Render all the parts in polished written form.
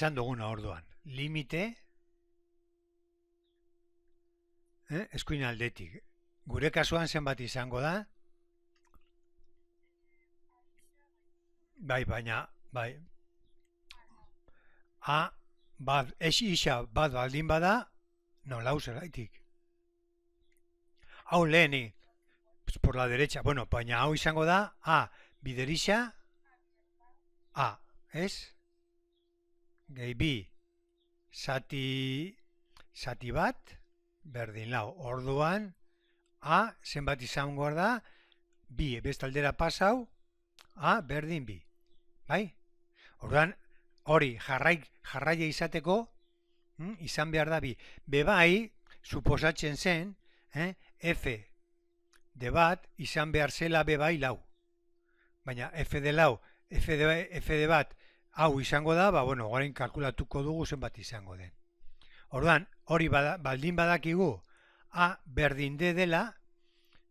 esan duguna orduan. Limite, eskuin aldetik. Gure kasuan zenbat izango da? Bai, baina, bai. A, bat, isa bat baldin bada, no, lau zeraitik. Hau lehenik, por la derecha, bueno, baina hau izango da, A, biderixa, A, ez? Gehi bi, zati bat, berdin lau, orduan, A, zenbat izango da, bi, bestaldera pasau, A, berdin bi, bai? Orduan, hori jarraia izateko, izan behar da bi. Bebai, suposatzen zen, F de bat izan behar zela bebai lau. Baina F de lau, F de bat hau izango da, ba, bueno, orain kalkulatuko dugu zenbat izango den. Orduan, hori baldin badakigu A berdin D dela,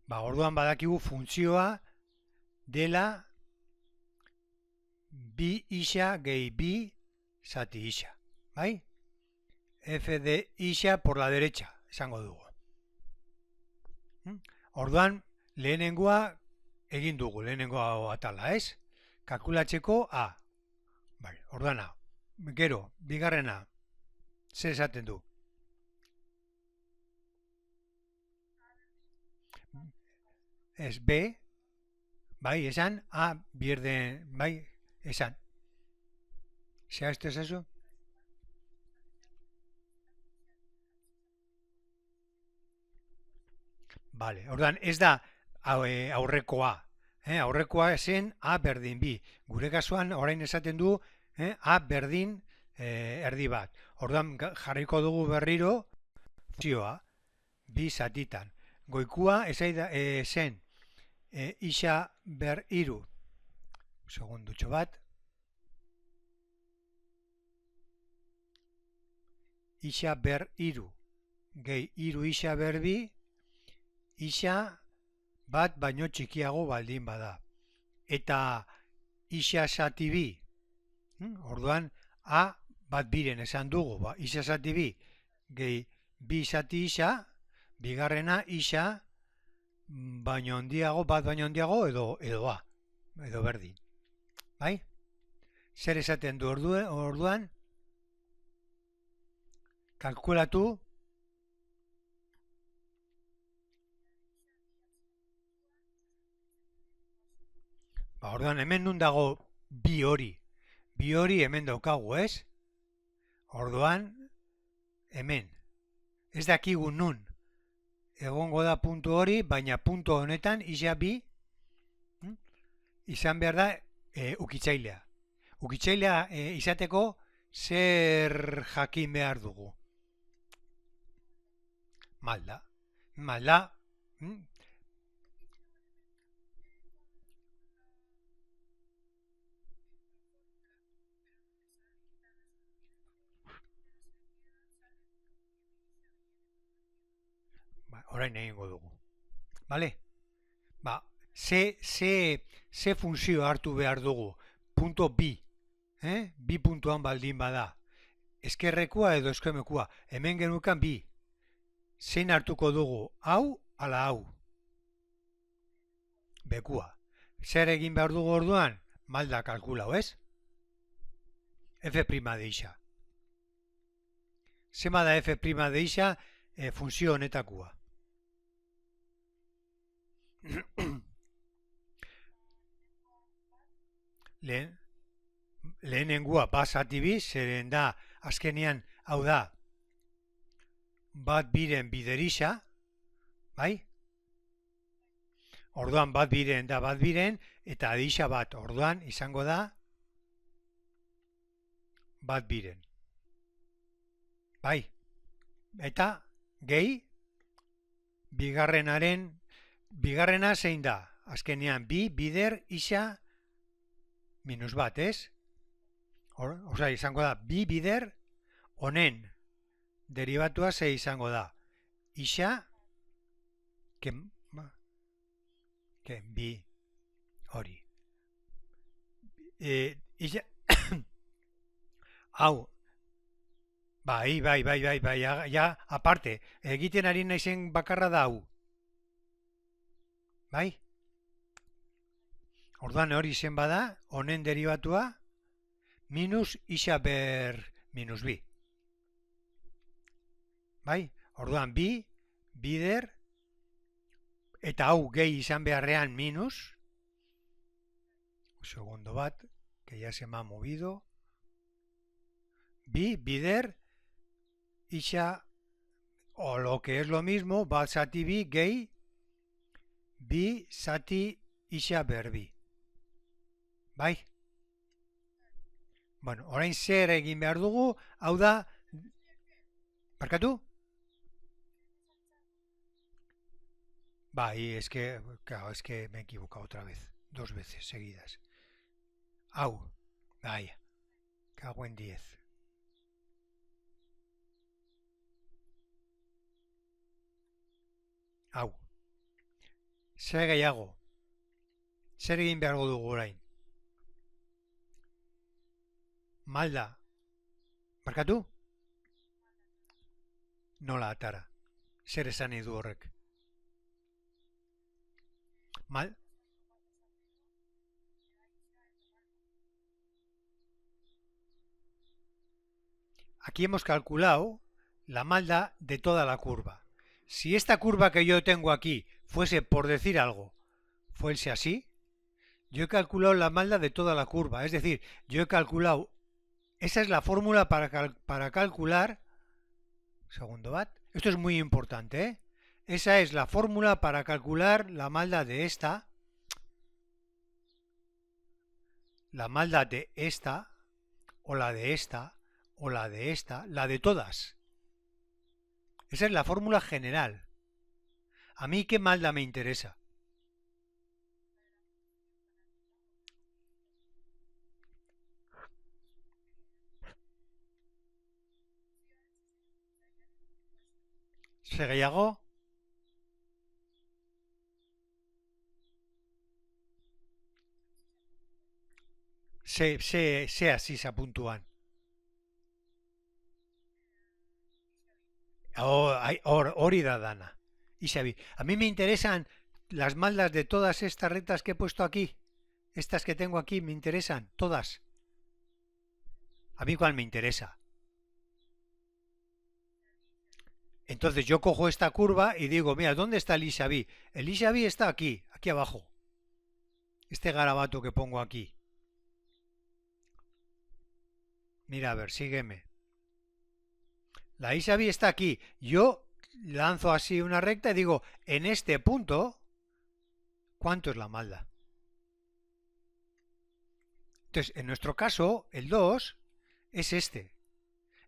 ba, orduan badakigu funtzioa dela bi isa gehi bi zati isa. Bai? F de isa por la derecha, esango dugu. Orduan, lehenengoa egin dugu, lehenengoa atala, ez? Kalkulatzeko A. Bai, orduan A. Gero, bigarrena, zer esaten du? Ez B, bai, esan, A, bierde, bai, esan. Zehaztu ezazu? Vale, orduan ez da aurrekoa. Aurrekoa zen A berdin bi. Gure kasuan orain esaten du A berdin erdi bat. Orduan jarriko dugu berriro funtzioa bi zatitan. Goikua zen isa ber iru. Segundutxo bat. Isa ber iru. Gehi iru isa ber bi. Isa bat baino txikiago baldin bada. Eta isa zati bi. Orduan A bat biren esan dugu. Ba, isa zati bi. Gehi bi zati isa. Bigarrena isa baino handiago, bat baino handiago edo A. Edo berdin. Bai? Zer esaten du orduan? Kalkulatu. Ba, orduan hemen nun dago bi hori. Bi hori hemen daukagu, ez? Orduan, hemen. Ez dakigu nun. Egongo da puntu hori, baina puntu honetan isa bi izan behar da ukitzailea. Ukitzailea izateko zer jakin behar dugu? Malda. Malda. Orain egingo dugu. Bale? Ba, ze funtzio hartu behar dugu? Punto bi. Bi puntuan baldin bada. Eskerrekua edo eskemekua. Hemen genukan bi. Zein hartuko dugu? Hau ala hau? Bekua. Zer egin behar dugu orduan? Malda kalkulau, ez? F' de isa. Zema da F' de isa funtzio honetakua. Lehenengua bat zati bi, zeren da azkenean hau da bat biren biderisa, bai? Orduan bat biren da bat biren eta adisa bat, orduan izango da bat biren. Bai? Eta gehi bigarrena zein da? Azkenean bi bider isa minus bat, ez? Osa, izango da bi bider honen derivatua ze izango da? Isa bi hori. Hau Bai, ja, aparte, egiten ari naizen bakarra da hau, bai? Orduan hori izen bada, honen derivatua, minus isa ber minus bi, bai? Orduan bi, bider, eta hau gehi izan beharrean minus, segundo bat, que ya se me ha movido, bi, bider, isa, o lo que es lo mismo, bat zati bi, gehi, bi zati isa ber bi, bai? Bueno, orain zer egin behar dugu, hau da, barkatu? Bai, claro, es que me he equivocado otra vez, dos veces seguidas. Hau, bai, cago en 10. Hau, zer gehiago, zer egin behar dugu orain? Malda, barkatu? Nola atara, zer esan nahi du horrek? Mal, aquí hemos calculado la malda de toda la curva. Si esta curva que yo tengo aquí fuese, por decir algo, fuese así, yo he calculado la malda de toda la curva. Es decir, yo he calculado, esa es la fórmula para calcular, segundo bat, esto es muy importante, ¿eh? Esa es la fórmula para calcular la malda de esta, la malda de esta, o la de esta, o la de esta, la de todas. Esa es la fórmula general. ¿A mí qué malda me interesa? ¿Se gehiago? Se así se puntúan. Hori da dana. Y Xavi, a mí me interesan las maldas de todas estas rectas que he puesto aquí. Estas que tengo aquí me interesan, todas. A mí cuál me interesa. Entonces yo cojo esta curva y digo, mira, ¿dónde está el Xavi? El Xavi está aquí, aquí abajo. Este garabato que pongo aquí. Mira, a ver, sígueme. La Xavi está aquí. Yo lanzo así una recta y digo, en este punto, ¿cuánto es la malda? Entonces, en nuestro caso, el 2 es este.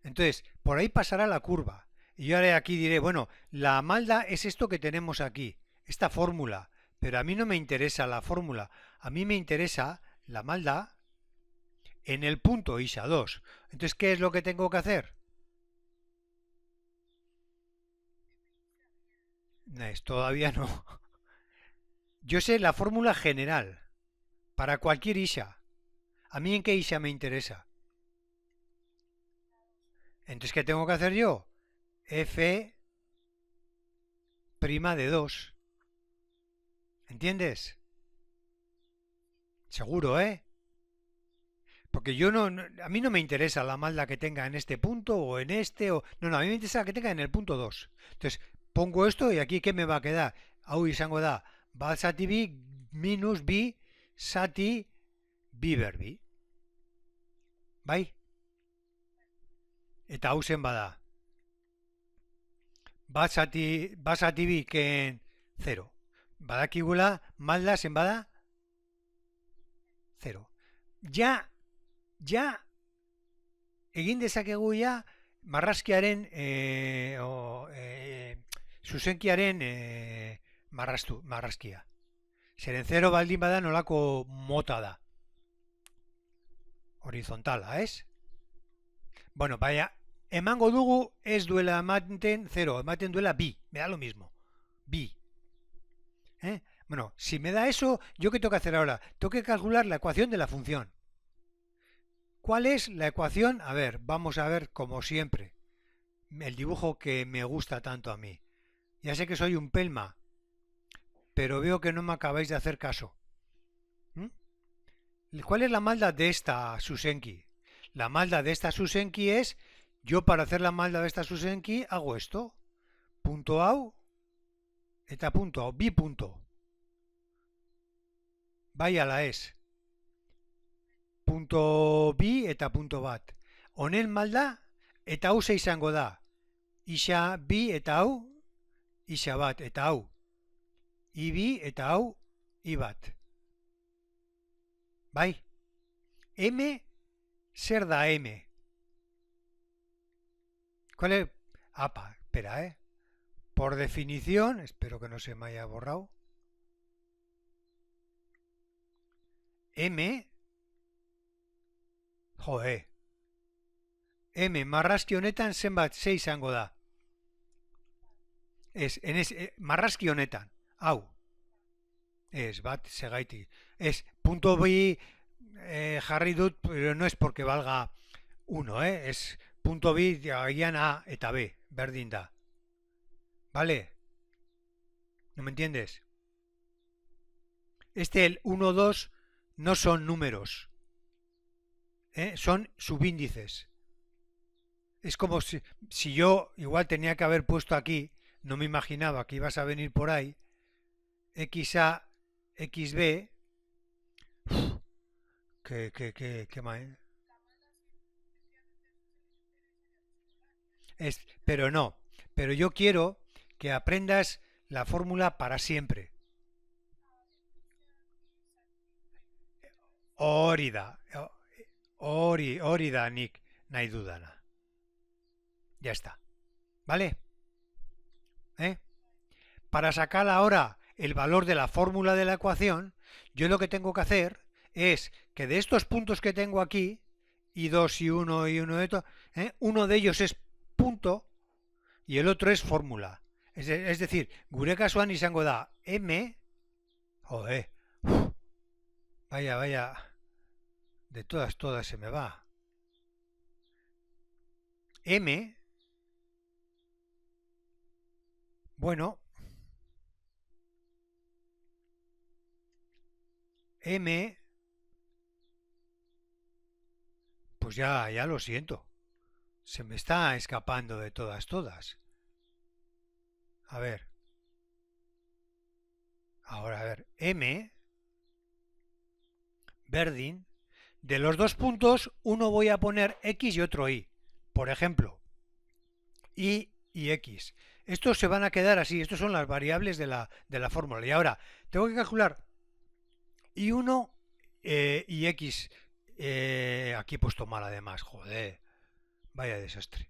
Entonces, por ahí pasará la curva. Y yo ahora aquí diré, bueno, la malda es esto que tenemos aquí, esta fórmula. Pero a mí no me interesa la fórmula. A mí me interesa la malda en el punto ISA 2. Entonces, ¿qué es lo que tengo que hacer? Todavía no. Yo sé la fórmula general para cualquier ISA. ¿A mí en qué ISA me interesa? Entonces, ¿qué tengo que hacer yo? F' de 2. ¿Entiendes? Seguro, ¿eh? Porque yo a mí no me interesa la malda que tenga en este punto o en este o no, a mí me interesa la que tenga en el punto 2. Entonces, pongo esto y aquí ¿qué me va a quedar? Hau izango da, bat zati bi minus bi zati bi berbi. Bai? Eta hau zen bada. Bat zati bi ken 0. Badakigula malda zen bada 0. Ja egin dezakegu ja marrazkiaren zuzenkiaren marrazkia. Zeren 0 baldin bada nolako mota da. Horizontala, ez? Bueno, baina emango dugu ez duela ematen 0, ematen duela bi, me da lo mismo. Bi. Bueno, si me da eso, ¿yo qué tengo que hacer ahora? Tengo que calcular la ecuación de la función. ¿Cuál es la ecuación? A ver, vamos a ver como siempre. el dibujo que me gusta tanto a mí. Ya sé que soy un pelma, pero veo que no me acabáis de hacer caso. ¿Mm? ¿Cuál es la maldad de esta Susenki? La maldad de esta Susenki es, yo para hacer la maldad de esta Susenki hago esto. Punto hau, eta punto hau, bi punto. Bai ala ez. Punto bi eta punto bat. Honen malda eta hau ze izango da. Isa bi eta hau, isa bat eta hau. I bi eta hau, i bat. Bai? M, zer da M? ¿Cuál es? Apa, espera, ¿eh? Por definición, espero que no se me haya borrado. M, joe. M marrazki honetan zenbat ze izango da. Marrazki honetan, hau. Ez, bat segaitik. Ez, punto bi jarri dut, pero no es porque valga 1, es punto bi agian A eta B, berdin da. ¿Vale? ¿No me entiendes? El 1, 2 no son números, son subíndices. Es como si yo igual tenía que haber puesto aquí, no me imaginaba que ibas a venir por ahí, XA, XB, qué mal. Pero no, pero yo quiero que aprendas la fórmula para siempre. Hori da nik nahi dudana. Ya está. ¿Vale? Para sacar ahora el valor de la fórmula de la ecuación, yo lo que tengo que hacer es que de estos puntos que tengo aquí, y2 y 1 y 1 de esto, uno de ellos es punto y el otro es fórmula. Es decir, gure kasuan izango da M, joder, vaya, de todas se me va. M, bueno, M, pues ya lo siento. Se me está escapando de todas. A ver. Ahora, a ver. M, Berdin. De los dos puntos, uno voy a poner X y otro Y. Por ejemplo, Y y X. Estos se van a quedar así. Estos son las variables de la fórmula. Y ahora, tengo que calcular Y1 y X. Aquí he puesto mal además. Joder. Vaya desastre.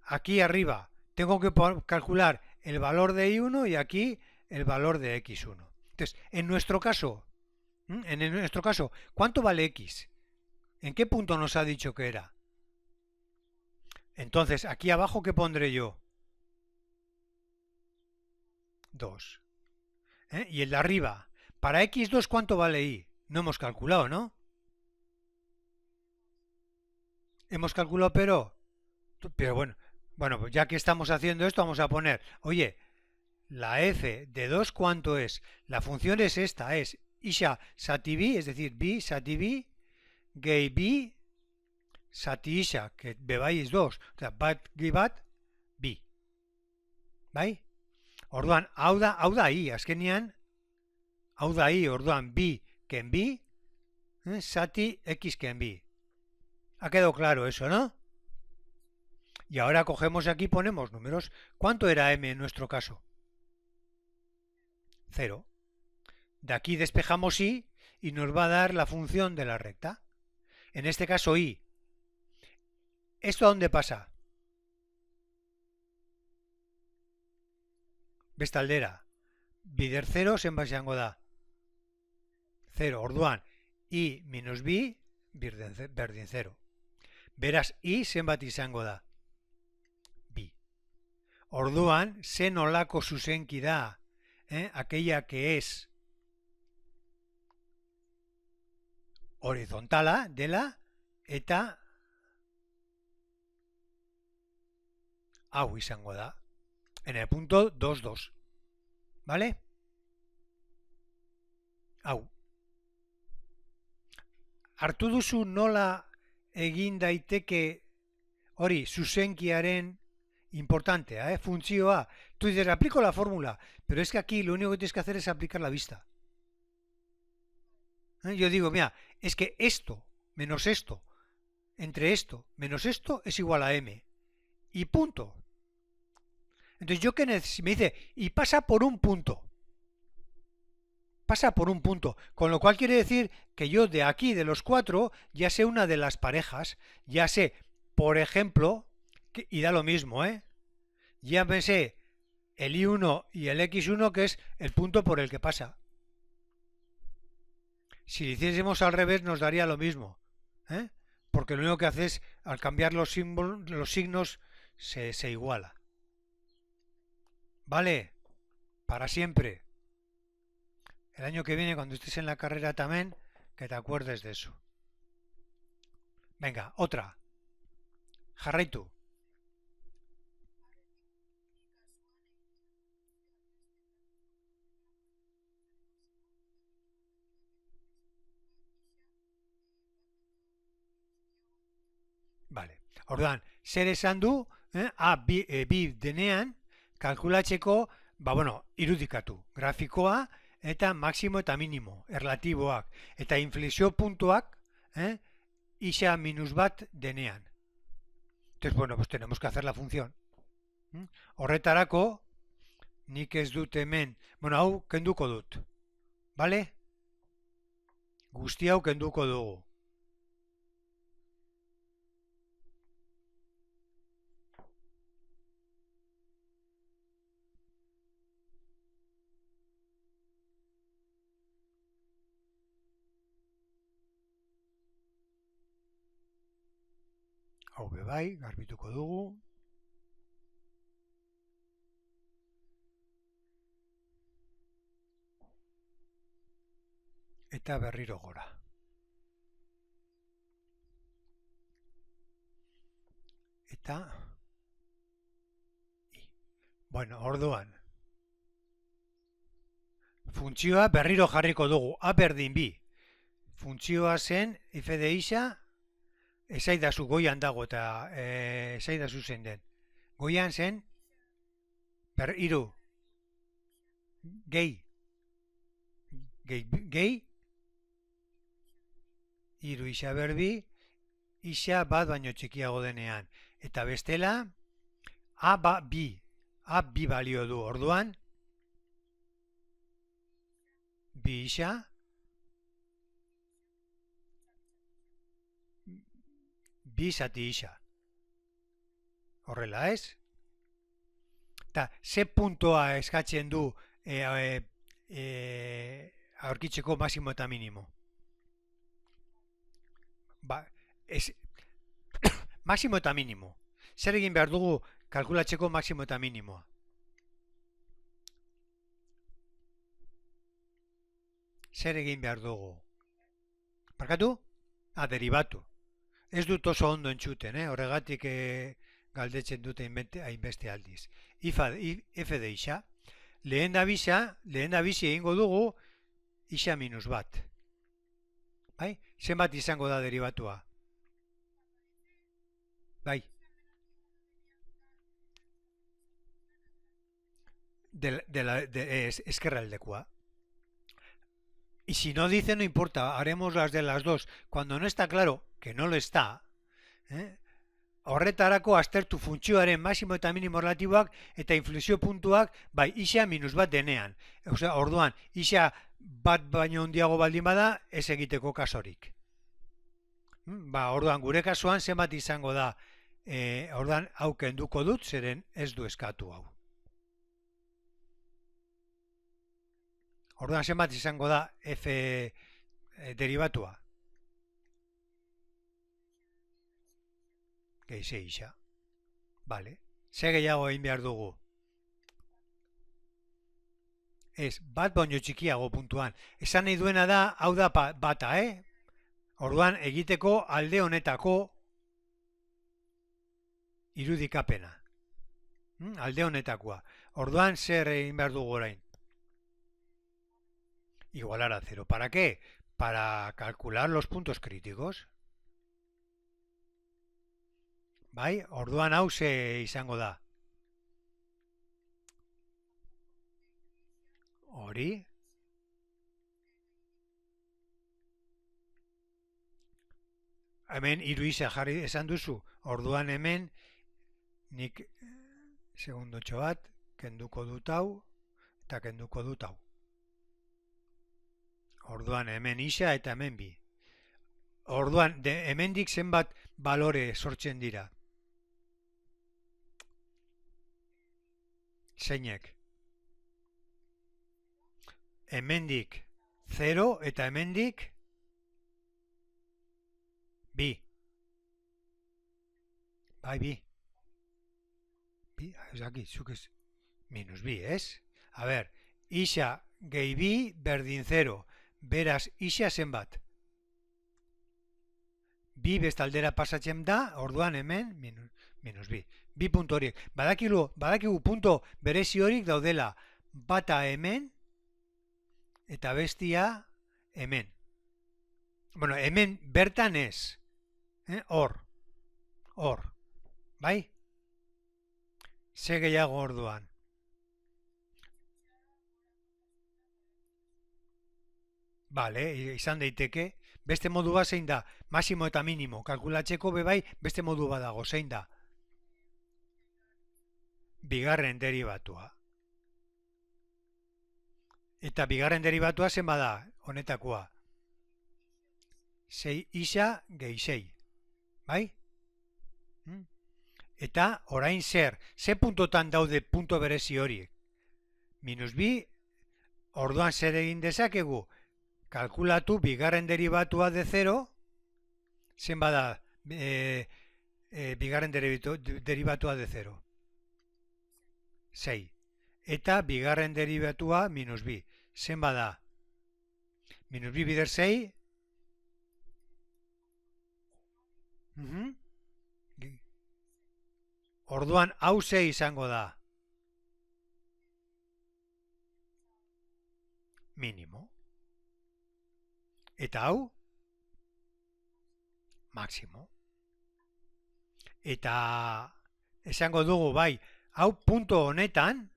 Aquí arriba tengo que calcular el valor de Y1 y aquí el valor de X1. Entonces, en nuestro caso, ¿cuánto vale X? ¿En qué punto nos ha dicho que era? Entonces, aquí abajo, ¿qué pondré yo? 2. Y el de arriba, para X2, ¿cuánto vale Y? No hemos calculado, ¿no? Hemos calculado, pero bueno, pues ya que estamos haciendo esto, vamos a poner, oye, la f de 2, ¿cuánto es? La función es esta, es isha sati bi, es decir, bi sati bi, gehi bi, sati isha, que bebais 2, o sea, bat gehi bat, bi. Bai? Orduan, hau da I, azkenean, hau da I, orduan, bi ken bi, sati x ken bi. Ha quedado claro eso, ¿no? Y ahora cogemos aquí y ponemos números. ¿Cuánto era m en nuestro caso? 0. De aquí despejamos y nos va a dar la función de la recta. En este caso y. ¿Esto a dónde pasa? Besta aldera. Bider 0 zenbat izango da? 0. Orduan, i minus bi berdin 0. Beraz, i zenbat izango da? Bi. Orduan, ze nolako zuzenki da, aquella que es horizontala dela eta hau izango da. En el punto 2, 2. ¿Vale? Hau. Hartu duzu nola egin daiteke hori zuzenkiaren importantea, funtzioa. Tú dices, aplico la fórmula, pero es que aquí lo único que tienes que hacer es aplicar la vista. Yo digo, mira, es que esto menos esto, entre esto menos esto es igual a m. Y punto. Entonces, ¿yo qué necesito? Me dice, y pasa por un punto. Pasa por un punto. Con lo cual quiere decir que yo de aquí, de los 4, ya sé una de las parejas. Ya sé, por ejemplo, y da lo mismo, ya me sé el y1 y el x1, que es el punto por el que pasa. Si lo hiciésemos al revés nos daría lo mismo, porque lo único que hace es, al cambiar los signos, se iguala. ¿Vale? Para siempre. El año que viene, cuando estés en la carrera también, que te acuerdes de eso. Venga, otra. Jarraitu. Vale. Orduan, zer esan du, A, B denean, kalkulatzeko, irudikatu. Grafikoa eta máximo eta mínimo, erlatiboak. Eta inflexio puntuak, isa minus bat denean. Entonces, pues tenemos que hacer la función. Horretarako, nik ez dut hemen, hau kenduko dut. Vale? Guzti hau kenduko dugu. Hau bai, garbituko dugu. Eta berriro gora. Eta bueno, orduan funtzioa berriro jarriko dugu. A berdin bi. Funtzioa zen f de isa, esaidazu goian dago eta esaidazu zein den. Goian zen iru gehi iru isa berbi, isa bat baino txikiago denean. Eta bestela A bi balio du. Orduan bi isa bi zati isa. Horrela ez? Eta ze puntoa eskatzen du aurkitzeko maximo eta minimo? Maximo eta minimo. Zer egin behar dugu kalkulatzeko maximo eta minimoa? Zer egin behar dugu? Barkatu? Deribatu. Ez dut oso ondo entzuten, horregatik galdetzen dute hainbeste aldiz. F de isa. Lehen da bizi egingo dugu isa minus bat. Bai? Zenbat izango da derivatua? Bai. Esquerraldekoa. Y si no dice, no importa, haremos las de las dos. Cuando no está claro, que no lo está, horretarako aztertu funtzioaren maximo eta minimo relatiboak eta inflexio puntuak bai isa minus bat denean. Orduan, isa bat baino handiago baldin bada, ez egiteko kasorik. Orduan, gure kasuan zenbat izango da, orduan hau kenduko dut, zeren ez du eskatu hau. Orduan zenbat izango da f derivatua. Gehize isa. Vale. Ze gehiago egin behar dugu? Ez, bat baino txikiago puntuan. Esan nahi duena da, hau da bata, Orduan egiteko alde honetako irudikapena. Alde honetakoa. Orduan zer egin behar dugu orain? Igualar a 0. ¿Para qué? Para calcular los puntos críticos. Bai? Orduan hau ze izango da. Hori. Hemen hiru isa jarri esan duzu. Orduan hemen nik segundotxo bat kenduko dut hau eta kenduko dut hau. Orduan hemen isa eta hemen bi. Orduan hemendik zenbat balore sortzen dira. Zeinek. Hemendik 0 eta hemendik bi. Bai, bi. Bi, ez aquí, zuk ez. Minus bi, ez? A ber, isa gehi bi berdin 0. Beraz, isa zenbat? Bi bestaldera pasatzen da, orduan hemen minus bi. Bi puntu horiek. Badakigu punto berezi horik daudela. Bata hemen eta bestia hemen. Bueno, hemen bertan ez. Hor. Bai? Ze gehiago orduan. Bale, izan daiteke. Beste modu bat zein da? Maximo eta minimo. Kalkulatzeko bebai beste modu bat dago. Zein da? Bigarren deribatua. Eta bigarren deribatua zen bada, honetakoa. 6 isa gehi 6. Bai? Eta orain zer? Ze puntotan daude punto berezi horiek? Minus bi, orduan zer egin dezakegu? Kalkulatu bigarren deribatua de 0, zen bada bigarren deribatua de 0. 6. Eta bigarren deribatua minus bi. Zen bada? Minus bi bider 6. Orduan hau ze izango da? Minimo. Eta hau? Maximo. Eta esango dugu bai, hau punto honetan,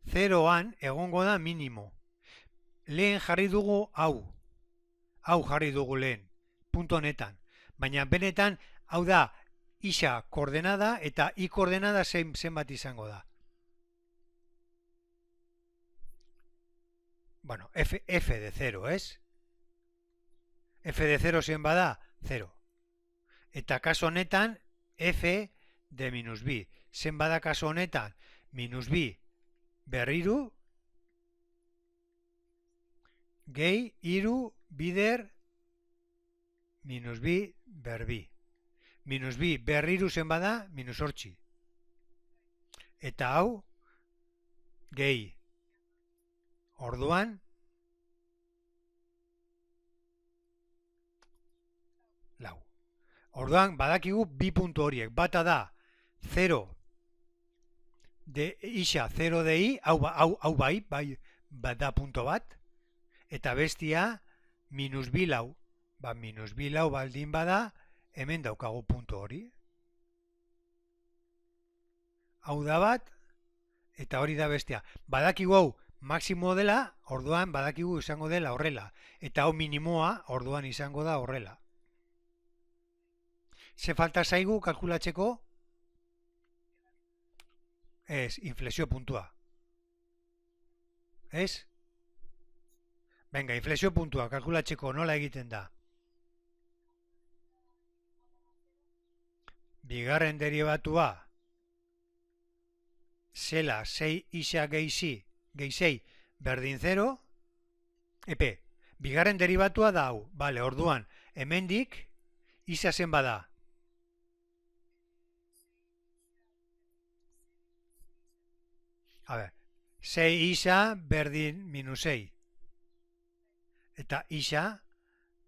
0an egongo da minimo. Lehen jarri dugu hau. Hau jarri dugu lehen, punto honetan. Baina benetan, hau da, isa koordenada eta i koordenada zenbat izango da. Bueno, f de 0, ez? F de 0 zen bada, 0. Eta kaso honetan, f de minus bi. Zen bada kaso honetan, minus bi berriru, gehi iru bider minus bi berbi. Minus bi berriru zen bada, minus hortzi. Eta hau, gehi. Orduan, lau. Orduan, badakigu bi puntu horiek. Bata da, 0 de isa, 0 de i, hau bai da punto bat. Eta bestia, minus bi lau. Minus bi lau baldin bada, hemen daukagu puntu hori. Hau da bat, eta hori da bestia. Badakigu hau maximo dela, orduan badakigu izango dela horrela. Eta hau minimoa, orduan izango da horrela. Ze falta zaigu kalkulatzeko? Ez, inflexio puntua. Ez? Venga, inflexio puntua kalkulatzeko nola egiten da? Bigarren deribatua zela 6 isa gehi 6 berdin 0 epe, bigarren deribatua da hau, bale, orduan hemendik isa zen bada a ber, 6 isa berdin minus 6 eta isa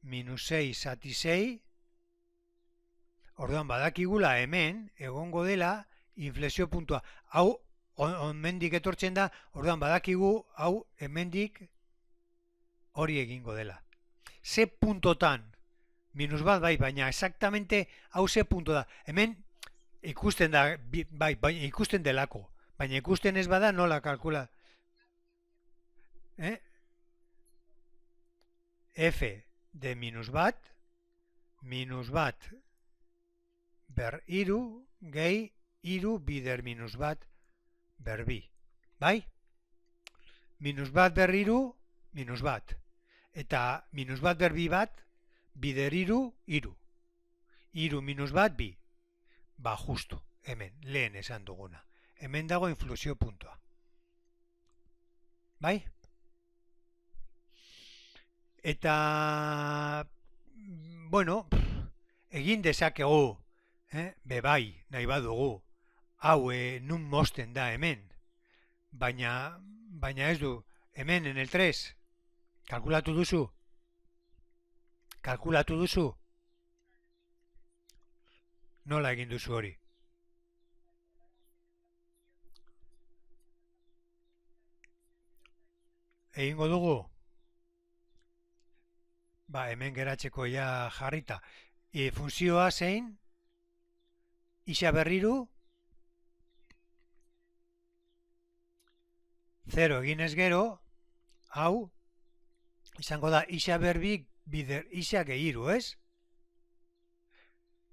minus 6 zati 6 orduan badakigula hemen egongo dela inflexio puntua. Hau hemendik etortzen da, orduan badakigu hau hemendik hori egingo dela. Ze puntotan, minus bat bai, baina exactamente hau ze punto da. Hemen ikusten da, bai, ikusten delako, baina ikusten ez bada nola kalkula. F de minus bat ber iru, gehi iru bider minus bat ber bi. Bai? Minus bat ber iru, minus bat. Eta minus bat ber bi bat, bider iru, iru. Iru minus bat, bi. Ba, justu, hemen, lehen esan duguna. Hemen dago inflexio puntua. Bai? Eta, bueno, egin dezakegu, bebai, nahi badugu, hau nun mosten da hemen, baina ez du, hemen en el 3, kalkulatu duzu? Kalkulatu duzu? Nola egin duzu hori? Egingo dugu? Ba, hemen geratzeko ja jarrita. Funtzioa zein? Isa berriru? 0 eginez gero, hau, izango da isa berbi bider isa gehiru, ez?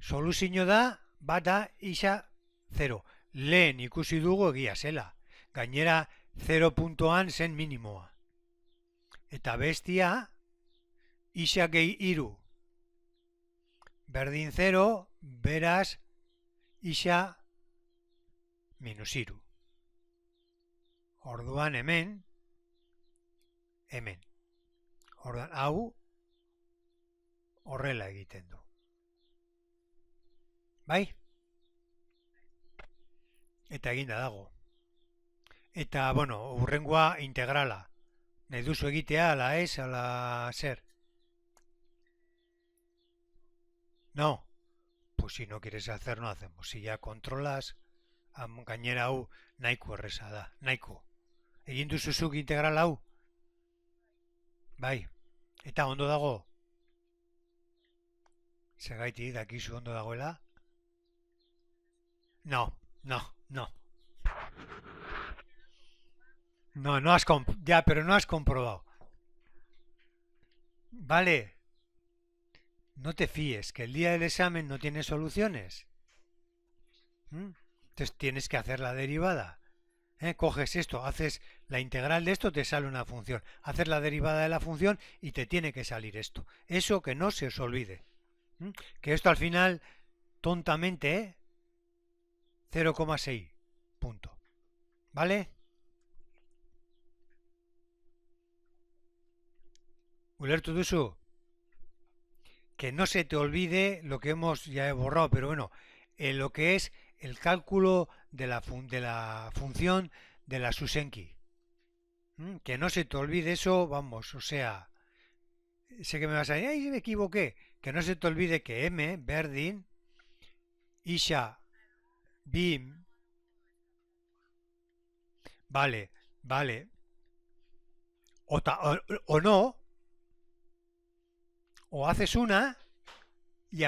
Soluzio da, bata isa 0. Lehen ikusi dugu egia zela. Gainera 0 puntoan zen minimoa. Eta bestia, isa gehi iru. Berdin 0, beraz, isa minus iru. Orduan hemen, orduan hau horrela egiten du. Bai? Eta eginda dago. Eta, bueno, hurrengoa integrala. Nahi duzu egitea, ala ez, ala zer. No. Pues si no quieres hacer, no hacemos. Si ya controlas, gainera hau nahiko erresa da. Nahiko. Egin duzuzuk integral hau? Bai. Eta ondo dago? Segaiti dakizu ondo dagoela? No. No has ya, pero no has comprobado. Vale. No te fíes, que el día del examen no tienes soluciones. Entonces tienes que hacer la derivada. Coges esto, haces la integral de esto, te sale una función. Haces la derivada de la función y te tiene que salir esto. Eso que no se os olvide. Que esto al final, tontamente, 0,6 punto. ¿Vale? Ulertu duzu? Que no se te olvide lo que ya he borrado, pero bueno, lo que es el cálculo de la función de la Susenki. Que no se te olvide eso, vamos, o sea, sé que me vas a decir, ¡ay, me equivoqué! Que no se te olvide que M, berdin, isha, bim, vale, o no, o haces una y...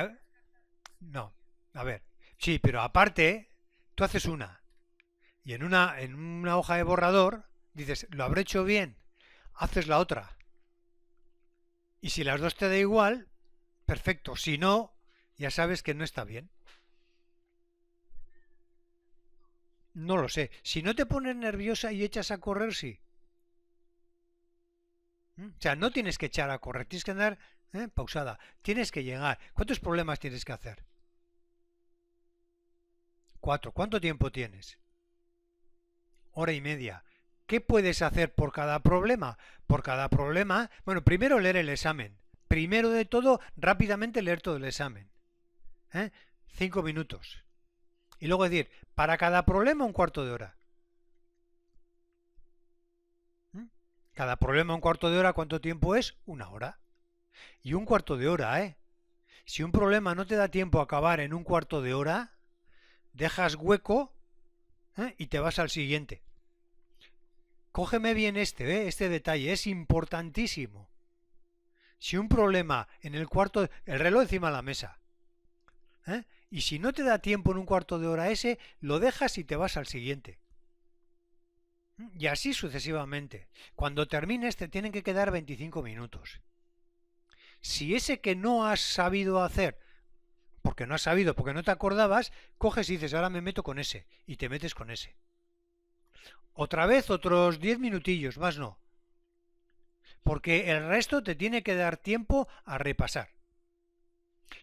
No, a ver, sí, pero aparte, tú haces una y en una hoja de borrador dices, lo habré hecho bien, haces la otra. Y si las dos te da igual, perfecto. Si no, ya sabes que no está bien. No lo sé. Si no te pones nerviosa y echas a correr, sí. O sea, no tienes que echar a correr, tienes que andar pausada. Tienes que llegar. ¿Cuántos problemas tienes que hacer? 4. ¿Cuánto tiempo tienes? Hora y media. ¿Qué puedes hacer por cada problema? Por cada problema, bueno, primero leer el examen. Primero de todo, rápidamente leer todo el examen. 5 minutos. Y luego decir, para cada problema un cuarto de hora. Cada problema un cuarto de hora, ¿cuánto tiempo es? 1 hora. Y un cuarto de hora, Si un problema no te da tiempo a acabar en un cuarto de hora, dejas hueco Y te vas al siguiente. Cógeme bien este detalle, es importantísimo. Si un problema en el cuarto, el reloj encima de la mesa, y si no te da tiempo en un cuarto de hora ese, lo dejas y te vas al siguiente. Y así sucesivamente. Cuando termines te tienen que quedar 25 minutos. Si ese que no has sabido hacer, porque no has sabido, porque no te acordabas, coges y dices, ahora me meto con ese, y te metes con ese. Otra vez otros 10 minutillos, más no. Porque el resto te tiene que dar tiempo a repasar.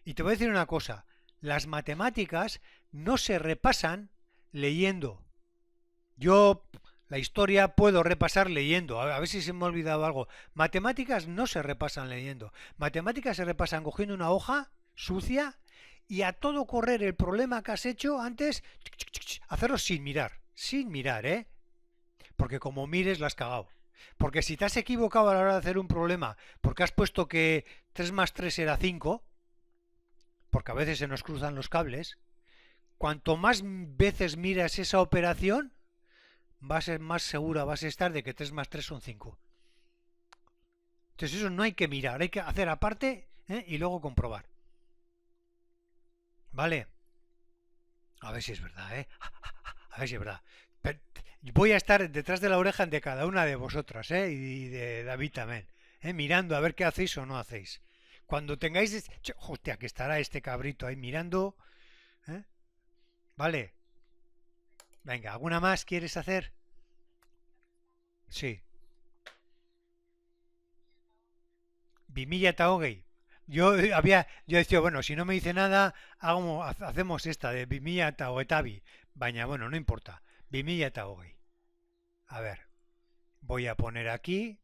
Y te voy a decir una cosa, las matemáticas no se repasan leyendo. Yo la historia puedo repasar leyendo, a ver si se me ha olvidado algo. Matemáticas no se repasan leyendo. Matemáticas se repasan cogiendo una hoja sucia y a todo correr el problema que has hecho antes, hacerlo sin mirar, ¿eh? Porque como mires la has cagado. Porque si te has equivocado a la hora de hacer un problema, porque has puesto que 3 más 3 era 5, porque a veces se nos cruzan los cables, cuanto más veces miras esa operación, va a ser más segura vas a estar de que 3 más 3 son 5. Entonces eso no hay que mirar, hay que hacer aparte y luego comprobar. ¿Vale? A ver si es verdad, ¿eh? A ver si es verdad. Pero voy a estar detrás de la oreja de cada una de vosotras, y de David también, mirando a ver qué hacéis o no hacéis. Cuando tengáis... Hostia, que estará este cabrito ahí mirando. ¿Eh? Vale. Venga, ¿alguna más quieres hacer? Sí. Bimilla eta hogei. Yo decía, bueno, si no me dice nada, hacemos esta de bimilla eta hogetabi. Baina, bueno, no importa. Bimilla eta hogei. A ver, voy a poner aquí.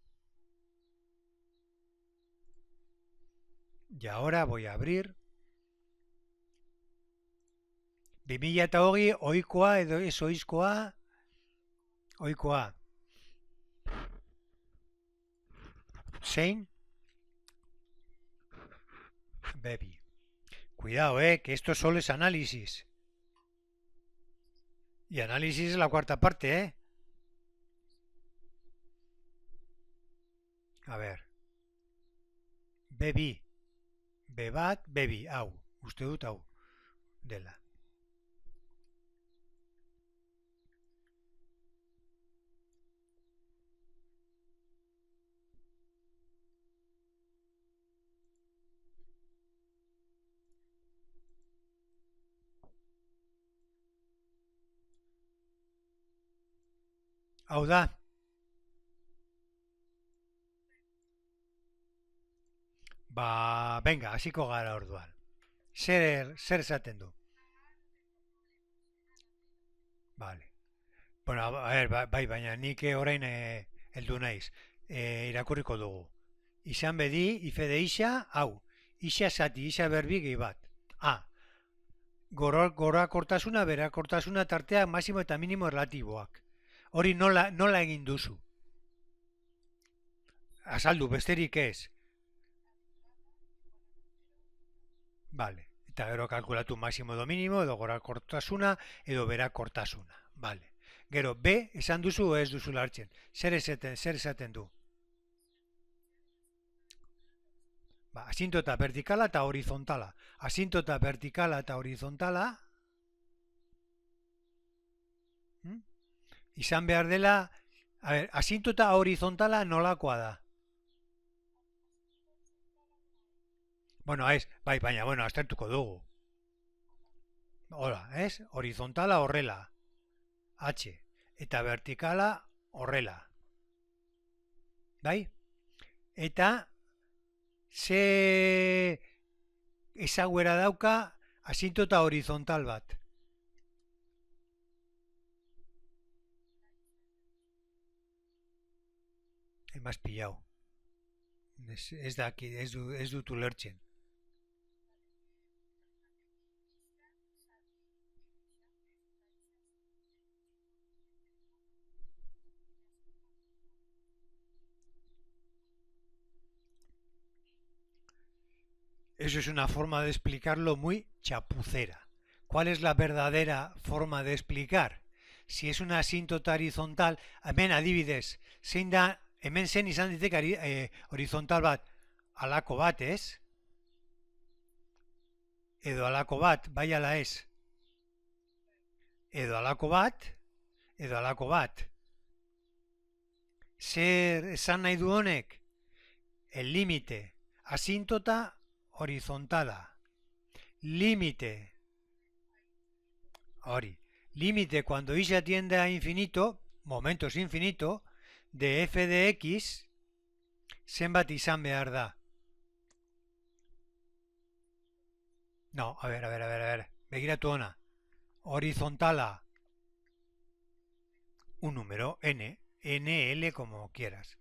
Y ahora voy a abrir. Bimilla eta hogei, oikoa edo ez oizkoa. Oikoa. Sein. Baby. Cuidado, que esto solo es análisis. Y análisis es la cuarta parte, A ver. Bebi. Bebat, bebi. Hau. Uste dut hau. Dela. Hau da. Ba, venga, hasiko gara orduan. Zer esaten du? Vale. Bueno, a ver, bai, baina nik orain heldu naiz. Irakurriko dugu. Izan bedi, ife de isa, hau. Isa zati, isa berbi gehi bat. A. Gorakortasuna, berakortasuna tartea maximo eta minimo relatiboak. Hori nola egin duzu? Azaldu, besterik ez. Vale. Eta gero kalkulatu maximo edo minimo, edo gorakortasuna, edo berakortasuna. Vale. Gero, B, esan duzu o ez duzu lartzen. Zer esaten du? Ba, asintota vertikala eta horizontala. Asintota vertikala eta horizontala. Izan behar dela, a ver, asintota horizontala nolakoa da? Bueno, bai, baina, bueno, aztertuko dugu. Hola, horizontala horrela. H. Eta vertikala horrela. Bai? Eta ze ezaguera dauka asintota horizontal bat. Emaz pillau. Ez daki, ez dut ulertzen. Eso es una forma de explicarlo muy chapucera. ¿Cuál es la verdadera forma de explicar? si es una asintota horizontal, hemen adibidez, zein da, hemen zen izan ditek horizontal bat, alako bat, ez? Edo alako bat, bai ala ez? Edo alako bat, edo alako bat. Zer esan nahi du honek? El límite, asíntota horizontala. Límite, hori. Límite cuando y tiende a infinito, momentos infinito, de f de x, zenbat izan behar da. No, a ver. Begiratu ona. Horizontala. Un número, n. N, L, como quieras.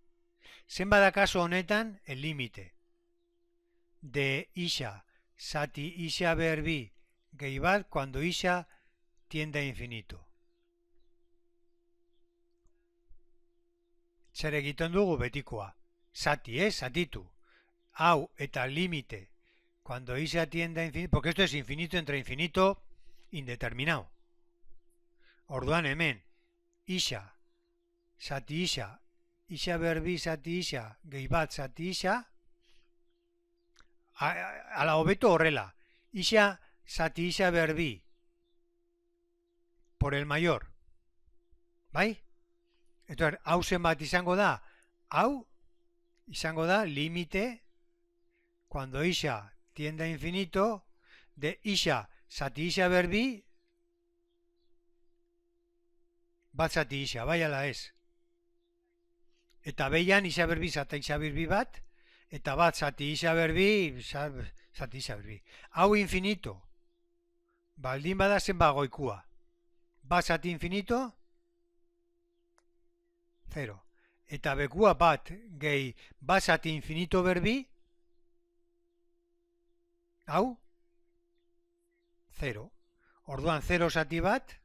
Zenbat da kaso honetan, el límite. De isa, zati isa berbi, gehi bat, cuando isa tiende a infinito. Zer egiten dugu betikoa? Zati, zatitu. Hau eta límite. Cuando isa tiende a infinito, porque esto es infinito entre infinito indeterminado. Orduan hemen, isa, zati isa, isa berbi zati isa, gehi bat zati isa, ala hobeto horrela, isa zati isa berbi, por el mayor, bai? Entonces, hau zenbat izango da? Hau izango da límite cuando isa tiende a infinito de isa zati isa berbi bat zati isa, bai ala ez? Eta behian isa berbi zati isa berbi bat, eta bat zati isa berbi, zati isa berbi. Hau infinito, baldin bada zenbat goikua. Bat zati infinito, 0. Eta bekua bat gehi bat zati infinito berbi, hau, 0. Orduan 0 zati bat,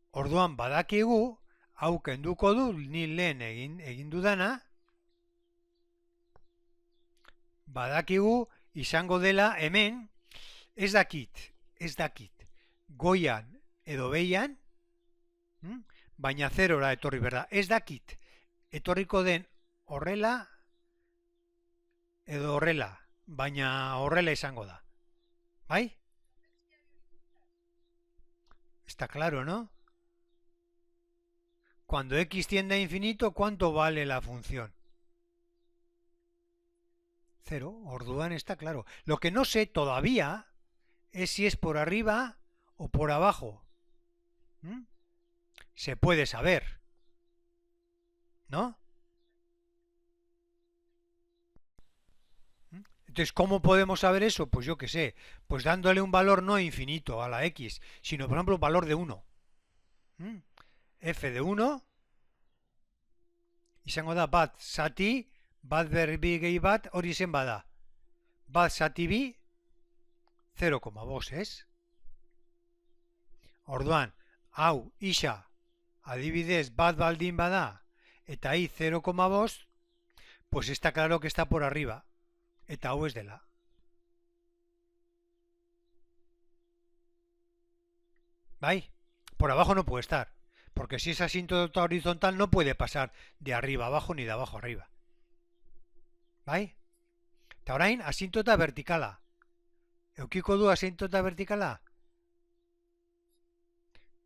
orduan badakigu, hau kenduko du, ni lehen egin dudana, badakigu izango dela hemen, ez dakit, goian edo behian, baina zerora etorri berda, ez dakit, etorriko den horrela edo horrela, baina horrela izango da, bai? Está claro, ¿no? Cuando x tiende a infinito, ¿cuánto vale la función? 0, orduan está claro. Lo que no sé todavía es si es por arriba o por abajo. Se puede saber, ¿no? Entonces, ¿cómo podemos saber eso? Pues yo qué sé, pues dándole un valor no infinito a la x, sino por ejemplo un valor de 1. F de 1, izango da bat zati, bat berbi gehi bat, hori zen bada. Bat zati bi, 0,5, ez? Orduan, hau, isa, adibidez bat baldin bada, eta hi 0,5, pues está claro que está por arriba, eta hau ez dela. ¿Bai? Por abajo no puede estar, porque si es asíntota horizontal no puede pasar de arriba abajo ni de abajo arriba. Bai? Eta orain, asíntota vertikala. Eukiko du asíntota vertikala?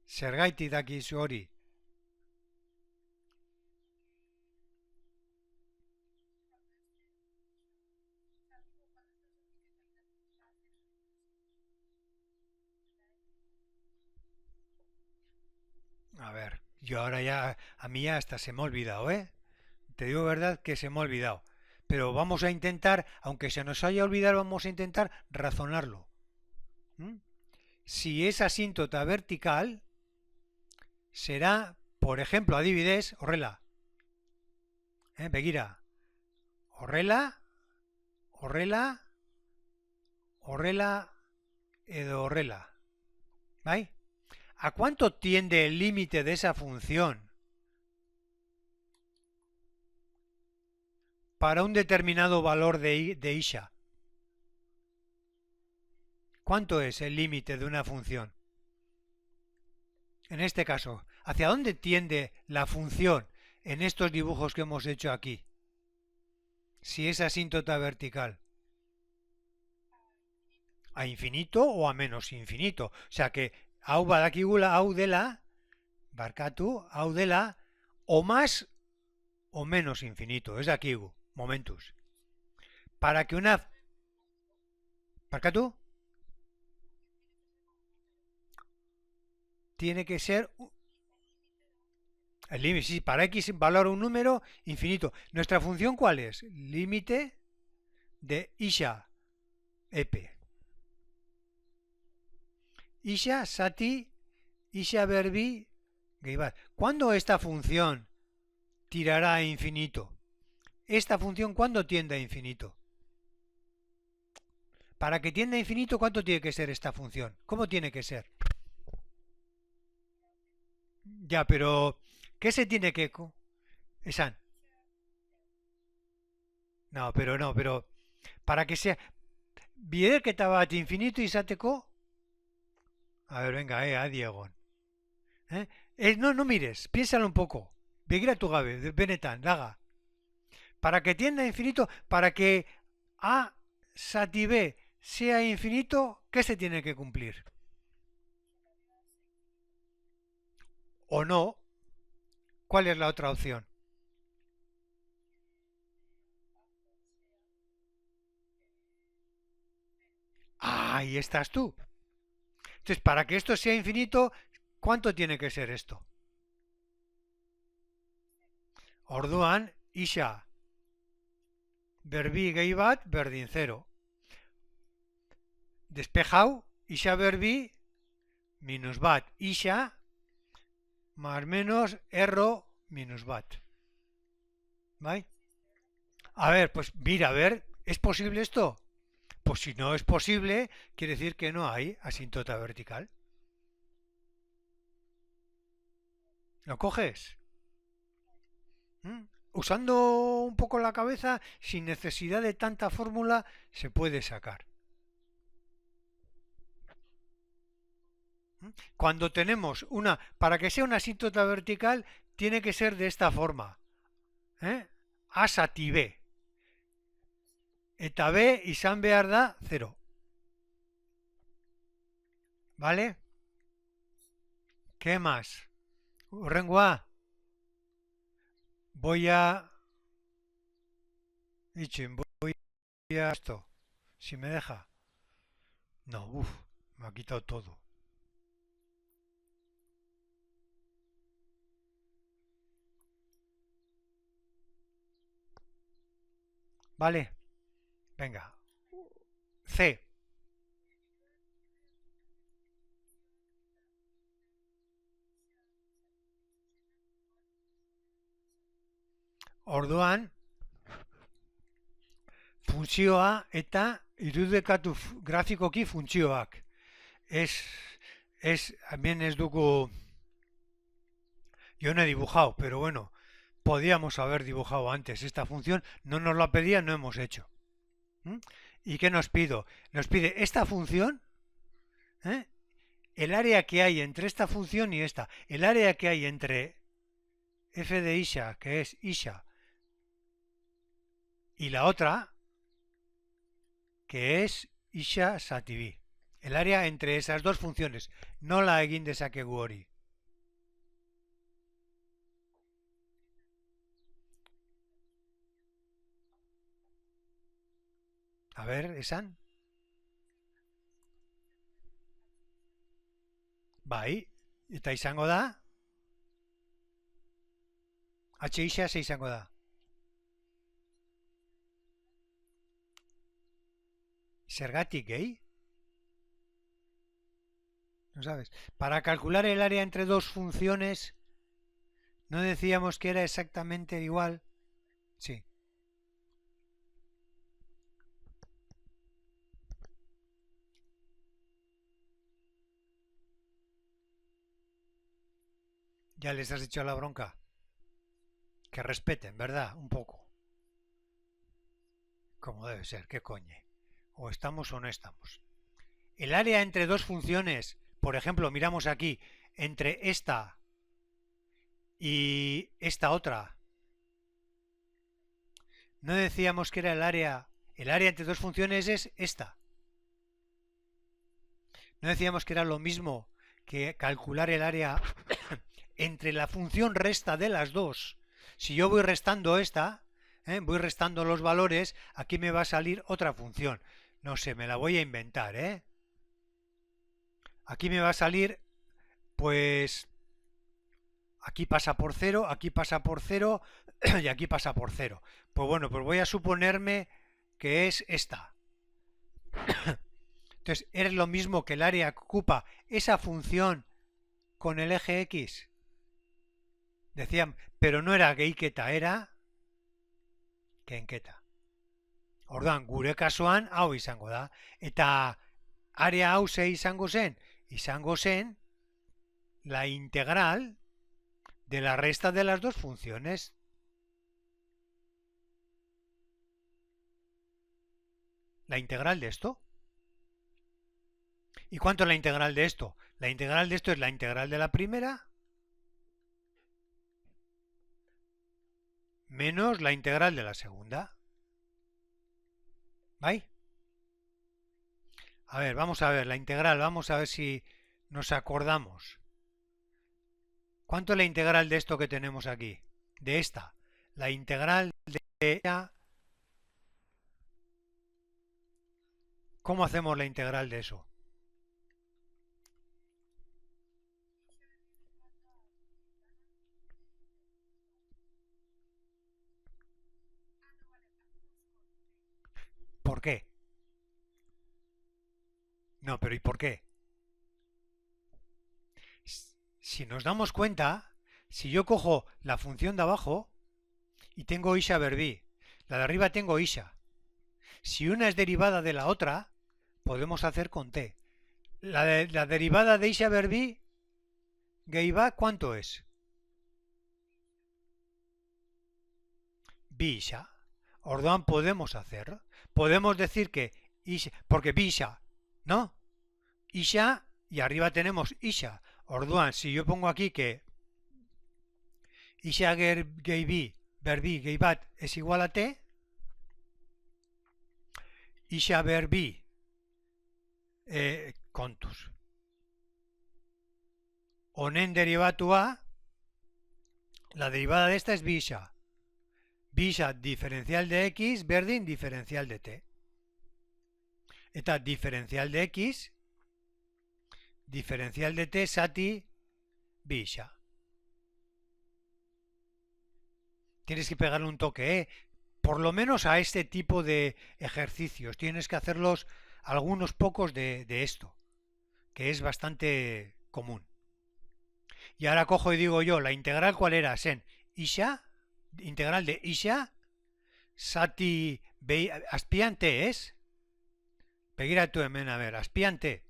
Zergaitik dakizu hori? A ver, yo ahora ya, a mí ya hasta se me ha olvidado, ¿eh? Te digo verdad que se me ha olvidado. Pero vamos a intentar, aunque se nos haya olvidado, vamos a intentar razonarlo. Si es asíntota vertical, será, por ejemplo, adibidez, horrela. Begira. Horrela, edo horrela. ¿Bai? ¿A cuánto tiende el límite de esa función para un determinado valor de isa? ¿Cuánto es el límite de una función? En este caso, ¿hacia dónde tiende la función en estos dibujos que hemos hecho aquí? Si es asíntota vertical. ¿A infinito o a menos infinito? O sea que hau badakigula hau dela, barkatu, hau dela, o más o menos infinito. Ez dakigu, momentuz. Para que una... Barkatu, tiene que ser el límite. Sí, para x valor un número infinito. ¿Nuestra función cuál es? Límite de isha ep. Isha sati isha verbi geibat. ¿Cuándo esta función tirará a infinito? ¿Esta función cuándo tiende a infinito? Para que tienda a infinito, ¿cuánto tiene que ser esta función? ¿Cómo tiene que ser? Ya, pero ¿qué se tiene que... Esan. No, pero para que sea... Biderketa bat infinito izateko... A ver, venga, Diego. No mires, piénsalo un poco. Begiratu gabe, benetan, laga. Para que tienda a infinito, para que A sati B sea infinito, ¿qué se tiene que cumplir? ¿O no? ¿Cuál es la otra opción? Ah, ahí estás tú. Entonces, para que esto sea infinito, ¿cuánto tiene que ser esto? Orduan, isha berbi gehi bat berdin 0. Despejau, isha berbi minus bat. Isha más menos erro minus bat. ¿Vale? A ver, pues mira, a ver, ¿es posible esto? Pues si no es posible, quiere decir que no hay asíntota vertical. ¿Lo coges? ¿Mm? Usando un poco la cabeza, sin necesidad de tanta fórmula, se puede sacar. ¿Mm? Cuando tenemos una, para que sea una asíntota vertical, tiene que ser de esta forma. A sati B. Eta B izan behar da 0. ¿Vale? ¿Qué más? Urrengoa. Voy a... voy a esto. Si me deja. No, me ha quitado todo. ¿Vale? Venga. C. Orduan, funtzioa eta irudikatu grafikoki funtzioak. También es dugu... Yo no he dibujado, pero bueno, podíamos haber dibujado antes esta función. No nos la pedía, no hemos hecho. ¿Mm? ¿Y qué nos pido? Nos pide esta función, ¿eh? El área que hay entre esta función y esta. El área que hay entre f de isha, que es isha, y la otra, que es isha sati b. El área entre esas dos funciones, no la egin dezakegu hori. A ver, esan. Bai, eta izango da, h isa ze izango da. Zergatik gehi? No sabes. Para calcular el área entre dos funciones, ¿no decíamos que era exactamente igual? Sí. Ya les has hecho la bronca. Que respeten, ¿verdad? Un poco. Como debe ser, qué coñe. O estamos o no estamos. El área entre dos funciones, por ejemplo, miramos aquí, entre esta y esta otra, no decíamos que era el área entre dos funciones es esta. No decíamos que era lo mismo que calcular el área entre la función resta de las dos. Si yo voy restando esta, voy restando los valores, aquí me va a salir otra función. No sé, me la voy a inventar, ¿eh? Aquí me va a salir, pues, aquí pasa por 0, aquí pasa por 0 y aquí pasa por 0. Pues bueno, pues voy a suponerme que es esta. Entonces, ¿es lo mismo que el área que ocupa esa función con el eje X? Decían, pero no era geiketa, era kenketa. Orduan, gure kasuan hau izango da. Eta area hau ze izango zen? Izango zen la integral de la resta de las dos funciones. La integral de esto. ¿Y cuánto es la integral de esto? La integral de esto es la integral de la primera menos la integral de la segunda. ¿Vale? A ver, vamos a ver la integral, vamos a ver si nos acordamos. ¿Cuánto es la integral de esto que tenemos aquí? De esta. La integral de ella. ¿Cómo hacemos la integral de eso? ¿Por qué? No, pero ¿y por qué? Si nos damos cuenta, si yo cojo la función de abajo y tengo isha ver b, la de arriba tengo isha. Si una es derivada de la otra, podemos hacer con t. La derivada de isha ver b, geiba, ¿cuánto es? Bisha. Orduan podemos hacer. Podemos decir que isha, porque bisha, ¿no? Isha y arriba tenemos isha. Orduan, si yo pongo aquí que isha geibi berbi geibat es igual a t, isha berbi kontuz. Honen derivatua, la derivada de esta es bisha. Bisha diferencial de x berdin diferencial de t. Eta diferencial de x, diferencial de t zati bisha. Tienes que pegarle un toque, ¿eh? Por lo menos a este tipo de ejercicios. Tienes que hacerlos algunos pocos de esto, que es bastante común. Y ahora cojo y digo yo, ¿la integral cuál era? Sen isha, integral de isha, zati azpian t es? Begiratu hemen, a ver, azpian t.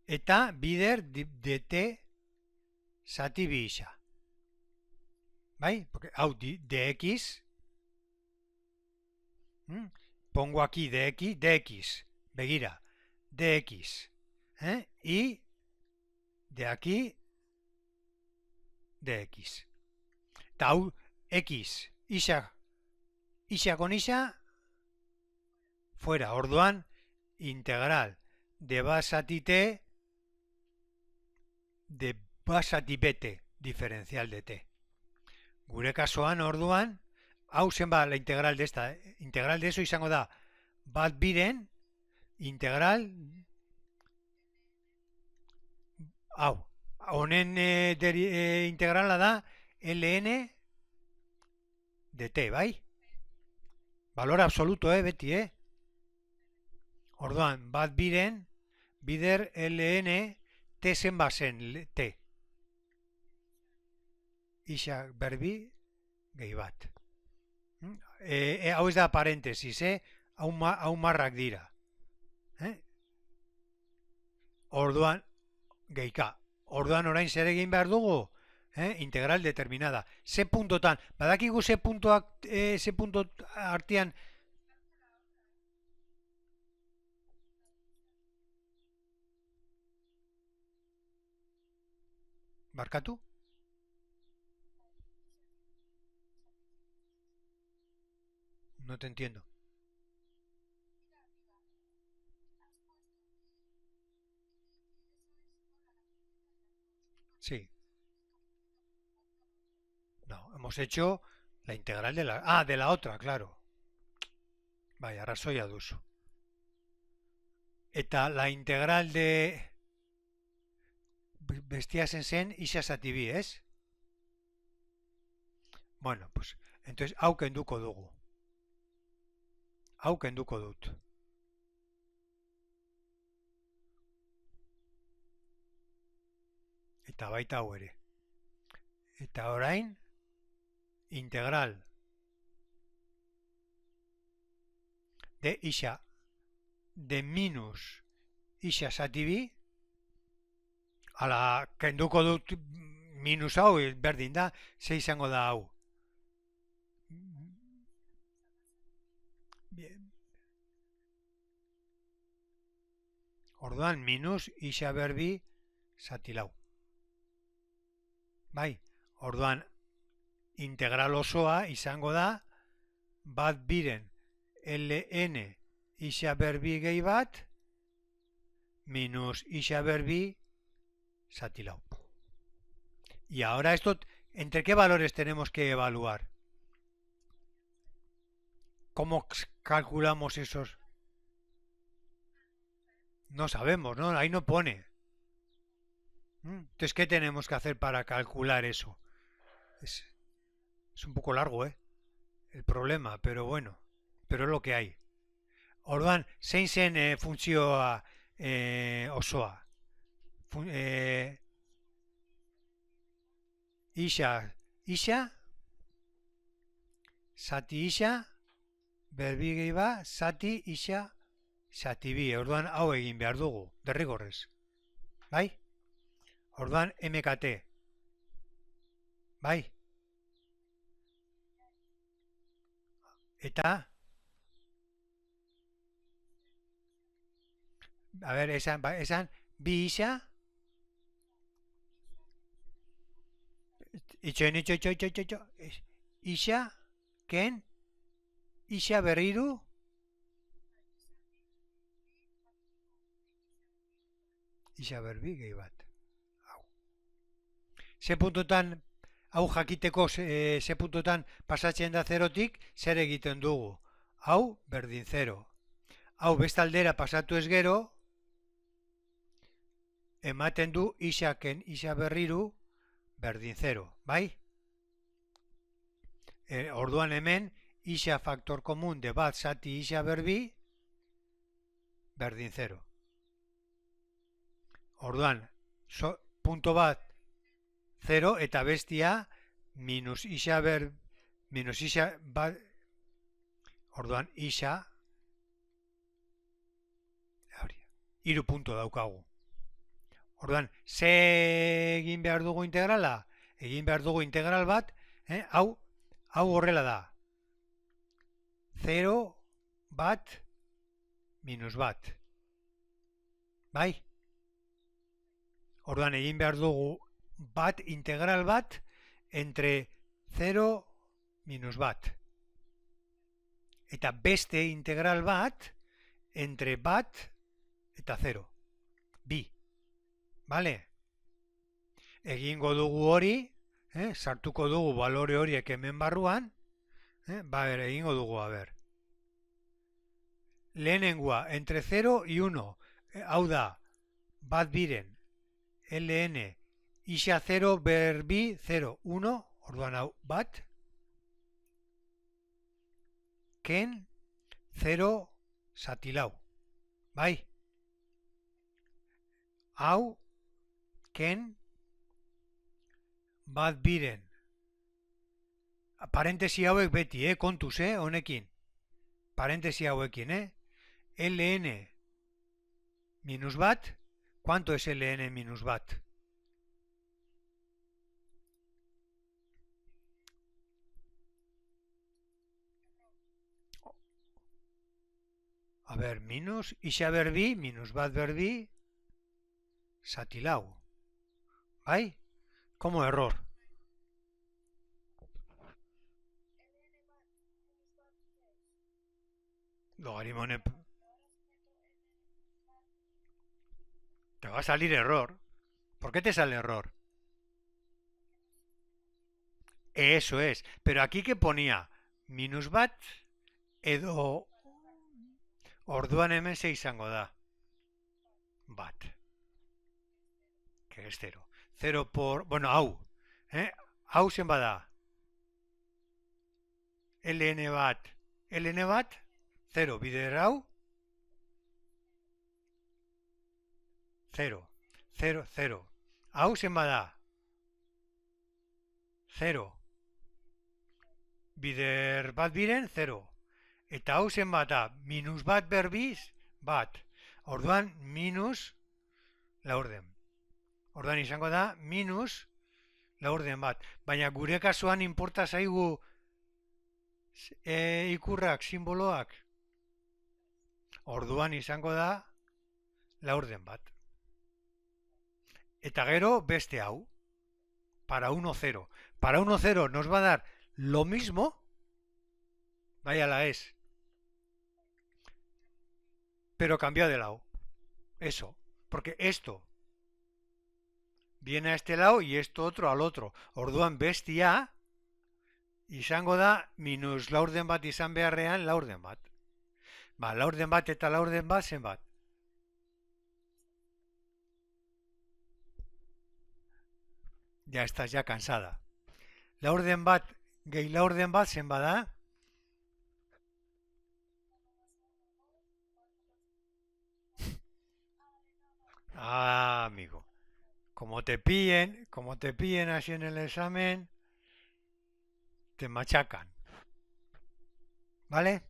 Eta bider de t zati bi isha. ¿Vale? Porque hau de x, pongo aquí de x, begira, de x, y de aquí de x. Tau x, isha con isha, fuera. Orduan, integral de basati t de basati bt, diferencial de t. Gure kasuan, orduan, hau zenba la integral de esta, integral de eso izango da, bat biren, integral, hau, honen integrala da, ln de t, bai? Valor absoluto, beti, Orduan, bat biren, bider ln t zenba zen, t. Isha berbi gehi bat. Hau ez da parentesis, hau marrak dira. Orduan, gehika. Orduan orain zer egin behar dugu? Integral determinada. Ze puntotan, badakigu ze puntoak, ze punto artean Barkatu? No te entiendo. Sí. No, hemos hecho la integral de la... Ah, de la otra, claro. Bai, arrazoia duzu. Eta la integral de... Bestia zen isa zati bi, ez? Bueno, pues, entonces, hau kenduko dugu. Hau kenduko dut. Eta baita hau ere. Eta orain, integral de isa de minus isa zati bi, ala, kenduko dut minus hau, berdin da, ze izango da hau. Bien. Orduan, minus isa berbi zati lau. Bai, orduan, integral osoa izango da, bat biren ln isa berbi gehi bat, minus isa berbi zati lau. Y ahora esto, ¿entre qué valores tenemos que evaluar? ¿Cómo calculamos esos? No sabemos, ¿no? Ahí no pone. Entonces, ¿qué tenemos que hacer para calcular eso? Es un poco largo, ¿eh? El problema, pero bueno, pero es lo que hay. Orduan, zein zen funtzioa osoa? Isa, zati isa, berbi gehi ba, zati isa, zati bi. Orduan, hau egin behar dugu, derrigorrez. Bai? Orduan, MKT. Bai? Eta, a ver, esan bi isa, itxo, isa, ken, isa berriru, isa berbi gehi bat. Ze puntutan, hau jakiteko ze puntutan pasatzen da zerotik, zer egiten dugu. Hau, berdin zero. Hau, bestaldera pasatu ez gero, ematen du isaken isa berriru, berdin zero, bai? Orduan hemen, isa faktor komun de bat zati isa berbi, berdin zero. Orduan, punto bat, 0 eta bestia minus isa bat, orduan isa, hiru punto daukagu. Orduan, ze egin behar dugu integrala? Egin behar dugu integral bat, hau horrela da. 0 bat minus bat. Bai? Orduan, egin behar dugu bat integral bat entre 0 minus bat. Eta beste integral bat entre bat eta 0. Bi. Vale? Egingo dugu hori, sartuko dugu balore horiek hemen barruan, egingo dugu, a ber. Lehenengoa, entre 0 y 1, hau da, bat biren, ln, isa 0 berbi 0, 1, orduan hau bat, ken 0 zatilau, bai? Hau, ken bat biren, parentesi hauek beti, kontuz, honekin, parentesi hauekin, ln minus bat, ¿cuánto es ln minus bat? A ver, minus, isa berbi, minus bat berbi, zatilau. Bai? como error. Logaritmo te va a salir error. ¿Por qué te sale error? Eso es. Pero aquí que ponía minus bat edo orduan hemen ze izango da. Bat. Que es cero. Cero por... Bueno, hau. Hau zen bada. ln bat. ln bat. Cero. Bider hau. Cero. Cero, cero. Hau zen bada. Cero. Bider bat biren, zero. Eta hau zen bata, minus bat berbiz, bat. Orduan, minus laurden. Orduan izango da, minus laurden bat. Baina gure kasuan inporta zaigu ikurrak, simboloak. Orduan izango da, laurden bat. Eta gero, beste hau. Para 1,0. Para 1,0 nos va a dar lo mismo, vaya la es, pero cambiado de lado. Eso, porque esto viene a este lado y esto otro al otro. Orduan bestia izango da minus laurden bat izan beharrean laurden bat. Ba, laurden bat eta laurden bat zenbat. Ya estás ya cansada. Laurden bat gehi laurden bat zenbat da? Ah, amigo. Como te pillen así en el examen, te machacan. ¿Vale?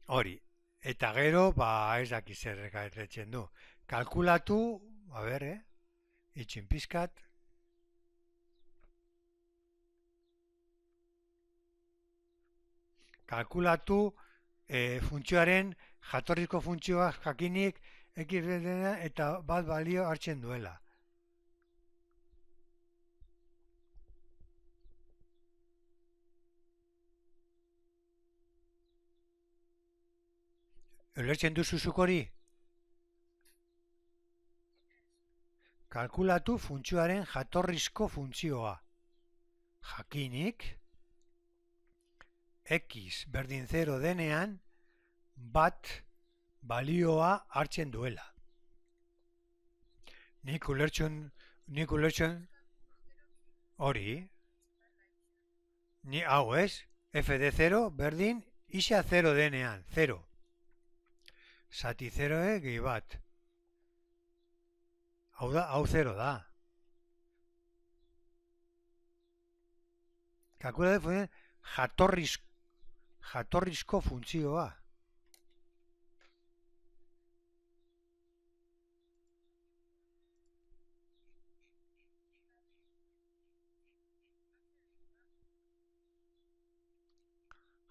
Hori. Eta gero, ba, ez daki zer erretzen du. Kalkulatu, a ber, itxin pizkat. Kalkulatu funtzioaren jatorrizko funtzioa jakinik x eta bat balio hartzen duela. Ulertzen duzu zuk hori? Kalkulatu funtzioaren jatorrizko funtzioa. Jakinik x berdin 0 denean bat balioa hartzen duela. Nik ulertzen hori. Ni hau ez, f de 0 berdin isa 0 denean, 0. Zati 0 gehi bat. Hau da, hau 0 da. Kalkulatu jatorrizko funtzioa.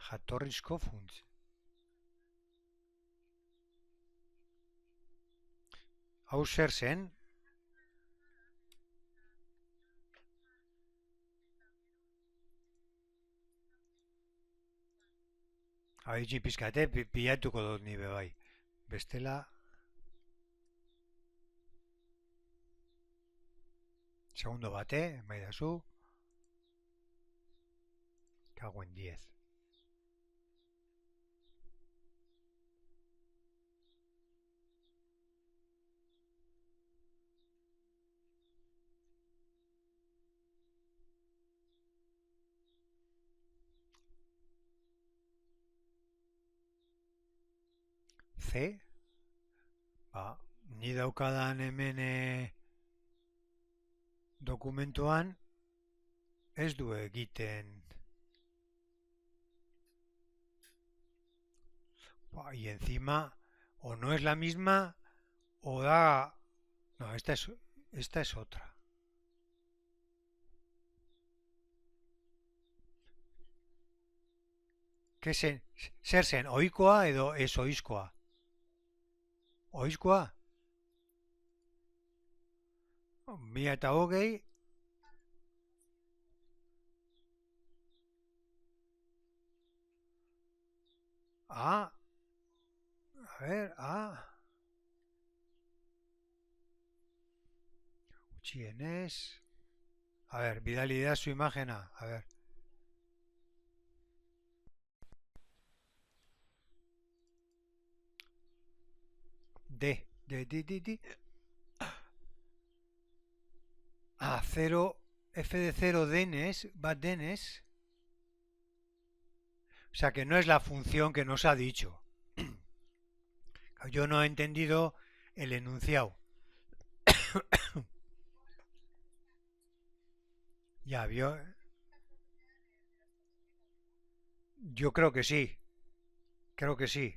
Jatorrizko funtzio. Hau zer zen? Haitzi pizkate, pilatuko dut nibe bai. Bestela... Segundo bate, bai dazu. Cago en 10. C, ba, ni daukadan hemen dokumentuan ez du egiten y encima o no es la misma o da... No, esta es otra. ¿Qué zer zen, ohikoa edo ez ohizkoa? Ohizkoa? Mila eta hogei. A. A ver, A. Gutxienez. A ver, bidali da su imagen A. A ver. D. D. A, 0. F de 0 denes. Bat denes. O sea que no es la función que nos ha dicho. Yo no he entendido el enunciado. Ya vio. Yo creo que sí. Creo que sí.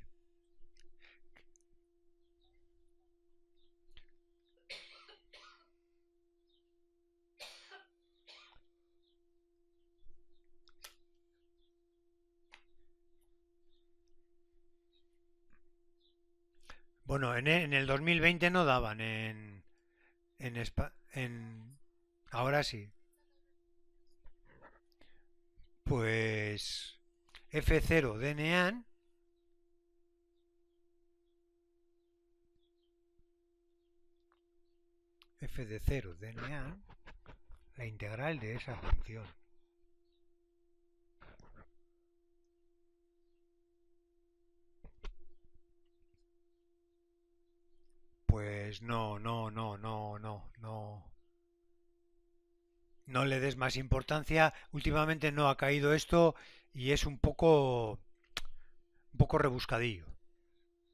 Bueno, en el 2020 no daban ahora sí. Pues F0 DNAN, F de 0 DNAN, la integral de esa función. Pues no le des más importancia. Últimamente no ha caído esto y es un poco rebuscadillo.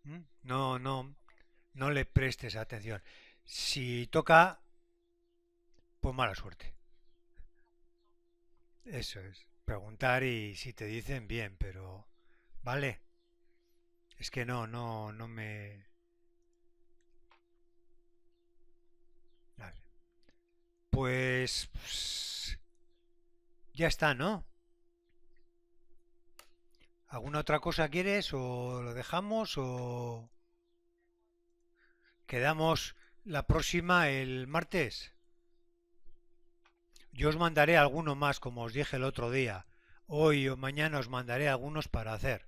¿Mm? No le prestes atención. Si toca, pues mala suerte. Eso es. Preguntar y si te dicen bien, pero vale. Es que no me. Vale. Pues ya está, ¿no? ¿Alguna otra cosa quieres o lo dejamos o quedamos la próxima el martes? Yo os mandaré alguno más, como os dije el otro día. Hoy o mañana os mandaré algunos para hacer.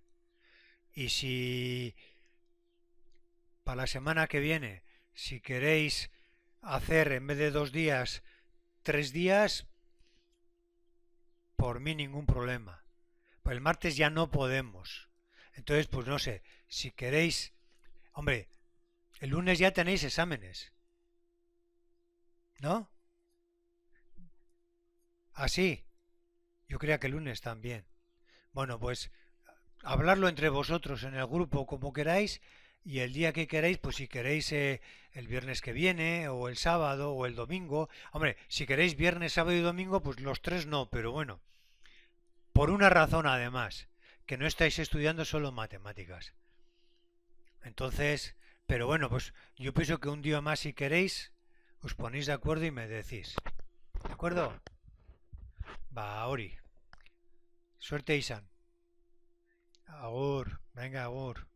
Y si para la semana que viene, si queréis hacer en vez de 2 días, 3 días, por mí ningún problema. Pues el martes ya no podemos. Entonces, pues no sé, si queréis, hombre, el lunes ya tenéis exámenes, ¿no? Así, yo creía que el lunes también. Bueno, pues hablarlo entre vosotros en el grupo como queráis y el día que queráis, pues si queréis el viernes que viene o el sábado o el domingo. Hombre, si queréis viernes, sábado y domingo, pues los tres no, pero bueno, por una razón además, que no estáis estudiando solo matemáticas. Entonces, pero bueno, pues yo pienso que un día más si queréis, os ponéis de acuerdo y me decís. ¿De acuerdo? Va, Ori. Suerte, Isan. Agur, venga, agur.